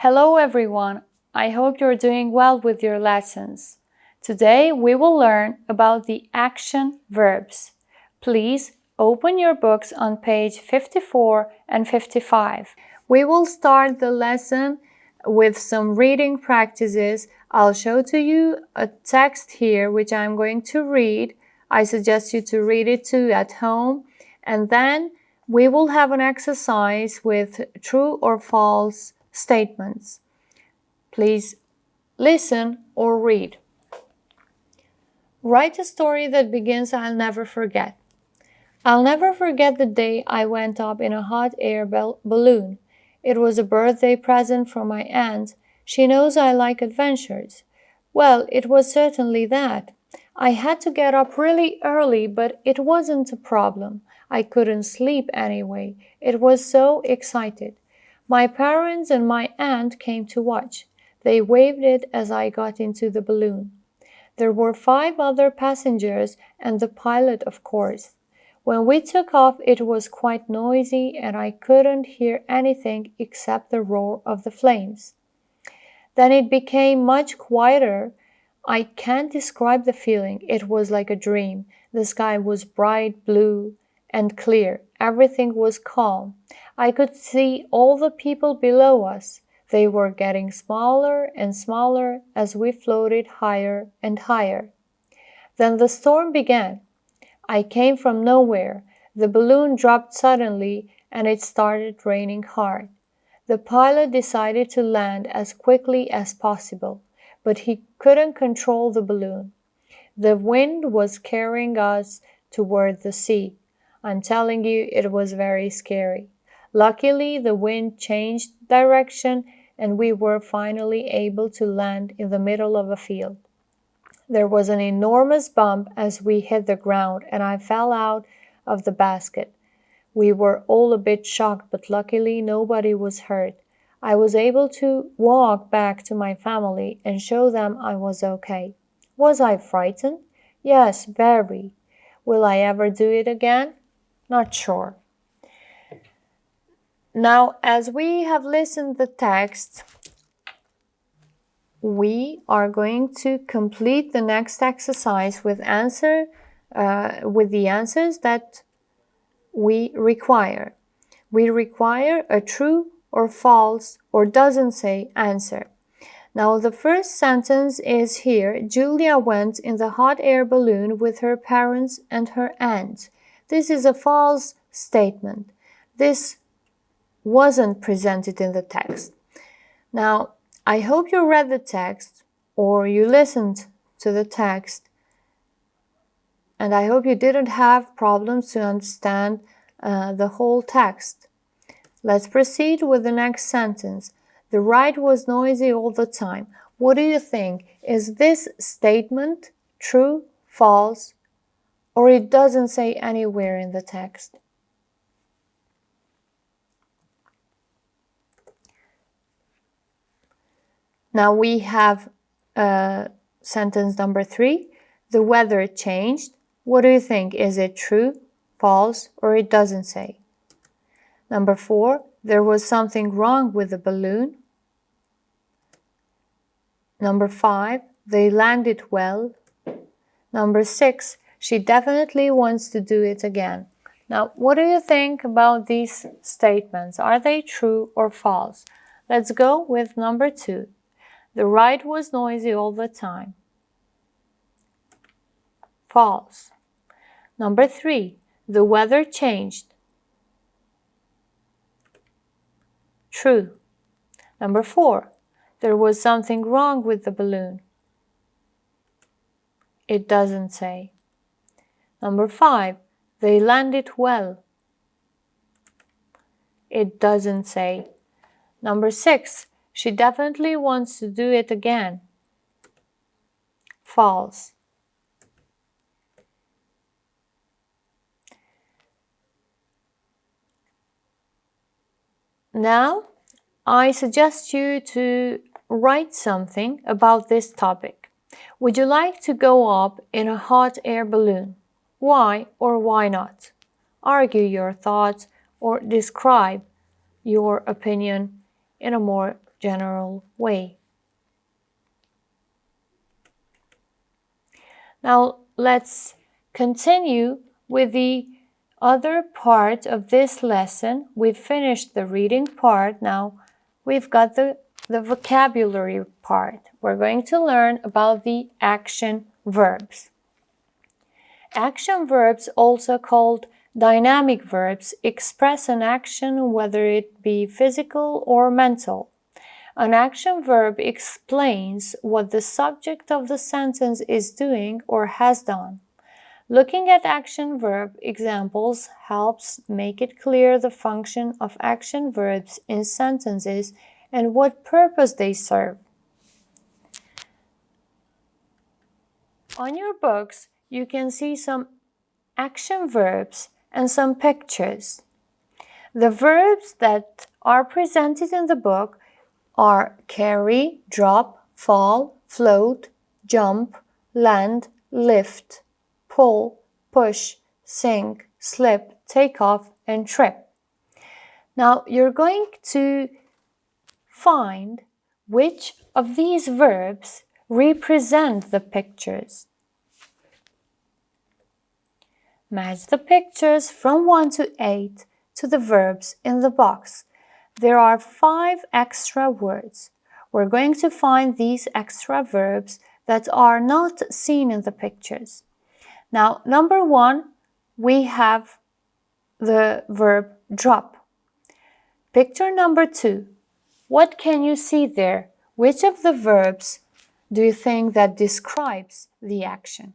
Hello everyone, I hope you're doing well with your lessons. Today we will learn about the action verbs. Please open your books on page 54 and 55. We will start the lesson with some reading practices. I'll show to you a text here which I'm going to read. I suggest you to read it too at home, and then we will have an exercise with true or false statements. Please listen or read. Write a story that begins, I'll never forget. I'll never forget the day I went up in a hot air balloon. It was a birthday present from my aunt. She knows I like adventures. Well, it was certainly that. I had to get up really early, but it wasn't a problem. I couldn't sleep anyway. It was so excited. My parents and my aunt came to watch. They waved it as I got into the balloon. There were 5 other passengers and the pilot, of course. When we took off, it was quite noisy and I couldn't hear anything except the roar of the flames. Then it became much quieter. I can't describe the feeling. It was like a dream. The sky was bright blue and clear. Everything was calm. I could see all the people below us. They were getting smaller and smaller as we floated higher and higher. Then the storm began. I came from nowhere. The balloon dropped suddenly and it started raining hard. The pilot decided to land as quickly as possible, but he couldn't control the balloon. The wind was carrying us toward the sea. I'm telling you, it was very scary. Luckily, the wind changed direction and we were finally able to land in the middle of a field. There was an enormous bump as we hit the ground and I fell out of the basket. We were all a bit shocked, but luckily nobody was hurt. I was able to walk back to my family and show them I was okay. Was I frightened? Yes, very. Will I ever do it again? Not sure. Now, as we have listened the text, we are going to complete the next exercise with the answers that we require. We require a true or false or doesn't say answer. Now, the first sentence is here. Julia went in the hot air balloon with her parents and her aunt. This is a false statement. This wasn't presented in the text. Now, I hope you read the text or you listened to the text, and I hope you didn't have problems to understand the whole text. Let's proceed with the next sentence. The ride was noisy all the time. What do you think? Is this statement true, false, or it doesn't say anywhere in the text? Now we have sentence number 3. The weather changed. What do you think? Is it true, false, or it doesn't say? Number 4. There was something wrong with the balloon. Number 5. They landed well. Number 6. She definitely wants to do it again. Now, what do you think about these statements? Are they true or false? Let's go with number 2. The ride was noisy all the time. False. Number 3. The weather changed. True. Number 4. There was something wrong with the balloon. It doesn't say. Number 5. They landed well. It doesn't say. Number 6. She definitely wants to do it again. False. Now, I suggest you to write something about this topic. Would you like to go up in a hot air balloon? Why or why not? Argue your thoughts or describe your opinion in a more general way. Now let's continue with the other part of this lesson. We've finished the reading part. Now we've got the vocabulary part. We're going to learn about the action verbs. Action verbs, also called dynamic verbs, express an action, whether it be physical or mental. An action verb explains what the subject of the sentence is doing or has done. Looking at action verb examples helps make it clear the function of action verbs in sentences and what purpose they serve. On your books, you can see some action verbs and some pictures. The verbs that are presented in the book are carry, drop, fall, float, jump, land, lift, pull, push, sink, slip, take off, and trip. Now you're going to find which of these verbs represent the pictures. Match the pictures from 1 to 8 to the verbs in the box. There are 5 extra words. We're going to find these extra verbs that are not seen in the pictures. Now, number 1, we have the verb drop. Picture number 2. What can you see there? Which of the verbs do you think that describes the action?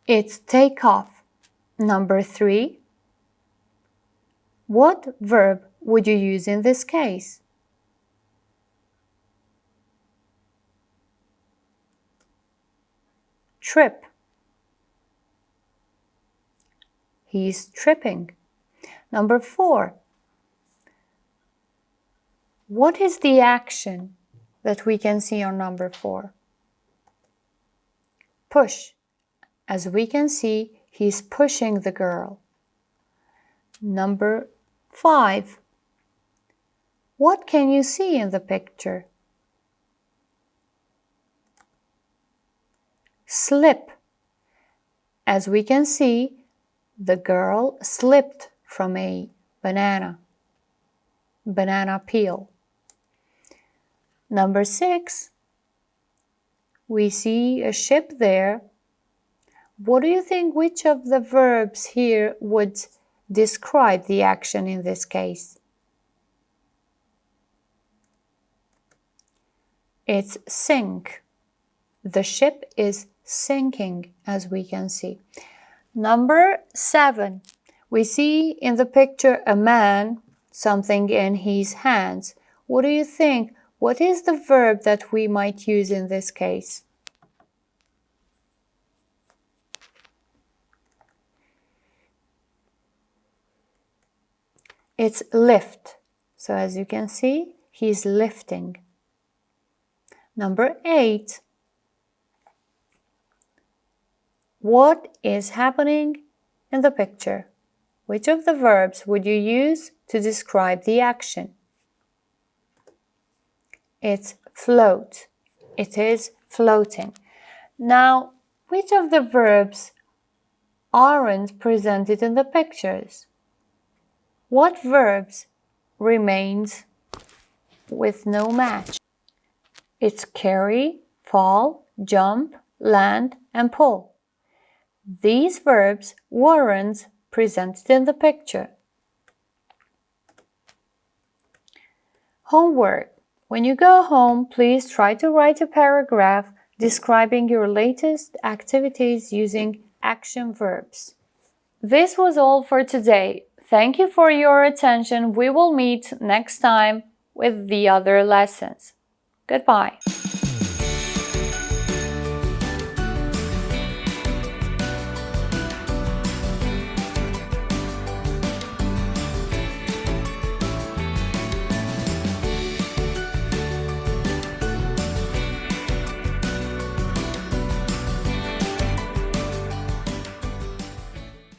It's take off. Number 3. What verb would you use in this case? Trip. He's tripping. Number 4. What is the action that we can see on number 4? Push. As we can see, he's pushing the girl. Number 5. What can you see in the picture? Slip. As we can see, the girl slipped from a banana peel. Number 6. We see a ship there. What do you think, which of the verbs here would describe the action in this case? It's sink. The ship is sinking, as we can see. Number 7. We see in the picture a man, something in his hands. What do you think? What is the verb that we might use in this case? It's lift. So as you can see, he's lifting. Number 8. What is happening in the picture? Which of the verbs would you use to describe the action? It's float. It is floating. Now, which of the verbs aren't presented in the pictures? What verbs remains with no match? It's carry, fall, jump, land, and pull. These verbs weren't presented in the picture. Homework. When you go home, please try to write a paragraph describing your latest activities using action verbs. This was all for today. Thank you for your attention. We will meet next time with the other lessons. Goodbye.